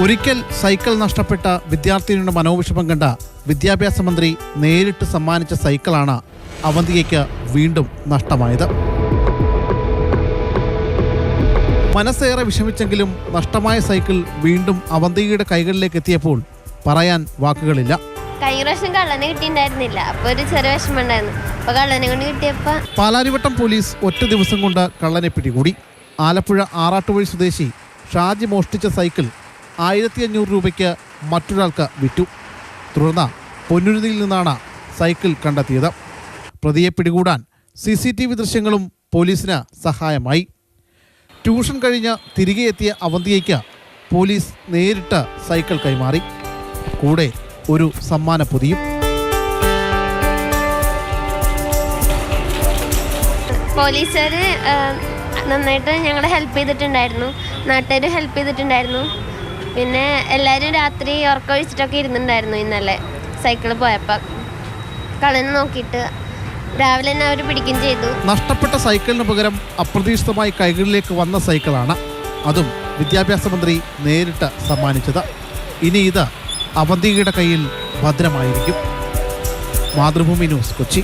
ഒരിക്കൽ സൈക്കിൾ നഷ്ടപ്പെട്ട വിദ്യാർത്ഥിനിയുടെ മനോവിഷമം കണ്ട വിദ്യാഭ്യാസ മന്ത്രി നേരിട്ട് സമ്മാനിച്ച സൈക്കിളാണ് അവന്തികയ്ക്ക് വീണ്ടും നഷ്ടമായത്. മനസ്സേറെ വിഷമിച്ചെങ്കിലും നഷ്ടമായ സൈക്കിൾ വീണ്ടും അവന്തികയുടെ കൈകളിലേക്ക് എത്തിയപ്പോൾ പറയാൻ വാക്കുകളില്ല. കഴിഞ്ഞ പ്രാവശ്യം കള്ളനെ കിട്ടിയിട്ടുണ്ടായിരുന്നില്ല, അപ്പൊ ഒരു ചെറിയ വിഷമം ഉണ്ടായിരുന്നു. അപ്പൊ കള്ളനെ കൊണ്ട് കിട്ടിയപ്പോ പാലാരിവട്ടം പോലീസ് ഒറ്റ ദിവസം കൊണ്ട് കള്ളനെ പിടികൂടി. ആലപ്പുഴ ആറാട്ടുവഴി സ്വദേശി ഷാജി മോഷ്ടിച്ച സൈക്കിൾ 1500 രൂപയ്ക്ക് മറ്റൊരാൾക്ക് വിറ്റു. തുടർന്ന് പൊന്നുരുതിയിൽ നിന്നാണ് സൈക്കിൾ കണ്ടെത്തിയത്. പ്രതിയെ പിടികൂടാൻ CCTV ദൃശ്യങ്ങളും പോലീസിന് സഹായമായി. ട്യൂഷൻ കഴിഞ്ഞ് തിരികെ എത്തിയ അവന്തികയ്ക്ക് പോലീസ് നേരിട്ട് സൈക്കിൾ കൈമാറി. കൂടെ ഒരു സമ്മാന പൊതിയും. പോലീസുകാര് നന്നായിട്ട് ഞങ്ങളെ ഹെൽപ്പ് ചെയ്തിട്ടുണ്ടായിരുന്നു, നാട്ടുകാർ ഹെൽപ്പ് ചെയ്തിട്ടുണ്ടായിരുന്നു. പിന്നെ എല്ലാവരും രാത്രി ഉറക്കമൊഴിച്ചിട്ടൊക്കെ ഇരുന്നിട്ടുണ്ടായിരുന്നു. ഇന്നലെ സൈക്കിൾ പോയപ്പോൾ കളന്ന് നോക്കിയിട്ട് രാവിലെ തന്നെ അവർ പിടിക്കുകയും ചെയ്തു. നഷ്ടപ്പെട്ട സൈക്കിളിന് പകരം അപ്രതീക്ഷിതമായി കൈകളിലേക്ക് വന്ന സൈക്കിളാണ്, അതും വിദ്യാഭ്യാസ മന്ത്രി നേരിട്ട് സമ്മാനിച്ചത്. ഇനി ഇത് അവന്തികയുടെ കയ്യിൽ ഭദ്രമായിരിക്കും. മാതൃഭൂമി ന്യൂസ്, കൊച്ചി.